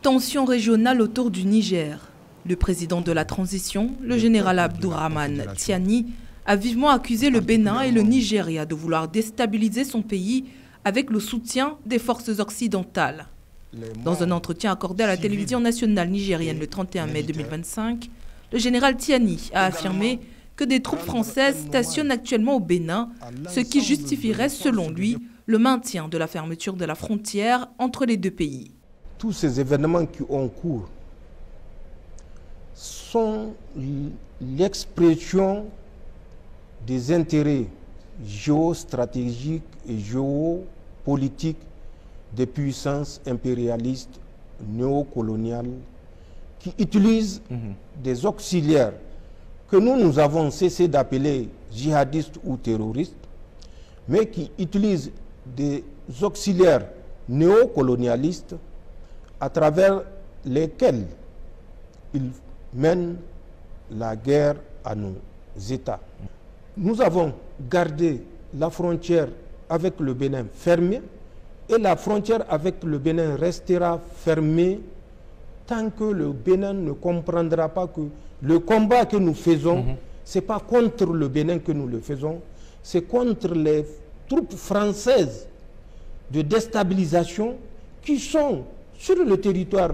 Tension régionale autour du Niger. Le président de la transition, le général Abdourahmane Tiani, a vivement accusé le Bénin et le Nigeria de vouloir déstabiliser son pays avec le soutien des forces occidentales. Dans un entretien accordé à la télévision nationale nigérienne le 31 mai 2025, le général Tiani a affirmé que des troupes françaises stationnent actuellement au Bénin, ce qui justifierait, selon lui, le maintien de la fermeture de la frontière entre les deux pays. Tous ces événements qui ont cours sont l'expression des intérêts géostratégiques et géopolitiques des puissances impérialistes néocoloniales qui utilisent des auxiliaires que nous avons cessé d'appeler djihadistes ou terroristes, mais qui utilisent des auxiliaires néocolonialistes à travers lesquels ils mènent la guerre à nos États. Nous avons gardé la frontière avec le Bénin fermée et la frontière avec le Bénin restera fermée tant que le Bénin ne comprendra pas que le combat que nous faisons, ce n'est pas contre le Bénin que nous le faisons, c'est contre les troupes françaises de déstabilisation qui sont sur le territoire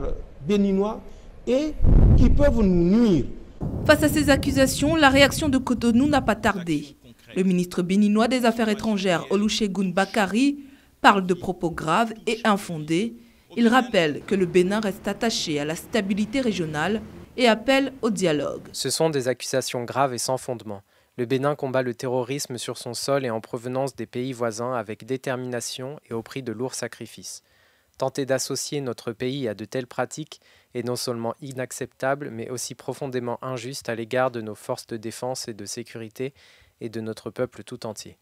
béninois et qui peuvent nous nuire. Face à ces accusations, la réaction de Cotonou n'a pas tardé. Le ministre béninois des Affaires étrangères, Olusegun Bakari, parle de propos graves et infondés. Il rappelle que le Bénin reste attaché à la stabilité régionale et appelle au dialogue. Ce sont des accusations graves et sans fondement. Le Bénin combat le terrorisme sur son sol et en provenance des pays voisins avec détermination et au prix de lourds sacrifices. Tenter d'associer notre pays à de telles pratiques est non seulement inacceptable, mais aussi profondément injuste à l'égard de nos forces de défense et de sécurité et de notre peuple tout entier.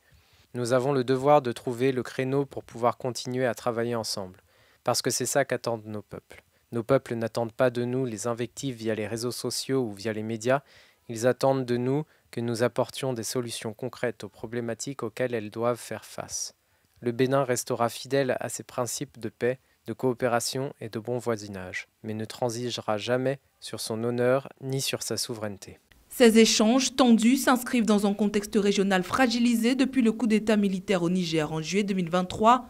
Nous avons le devoir de trouver le créneau pour pouvoir continuer à travailler ensemble, parce que c'est ça qu'attendent nos peuples. Nos peuples n'attendent pas de nous les invectives via les réseaux sociaux ou via les médias, ils attendent de nous que nous apportions des solutions concrètes aux problématiques auxquelles elles doivent faire face. Le Bénin restera fidèle à ses principes de paix, de coopération et de bon voisinage, mais ne transigera jamais sur son honneur ni sur sa souveraineté. Ces échanges tendus s'inscrivent dans un contexte régional fragilisé depuis le coup d'État militaire au Niger en juillet 2023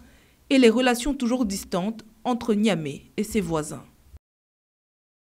et les relations toujours distantes entre Niamey et ses voisins.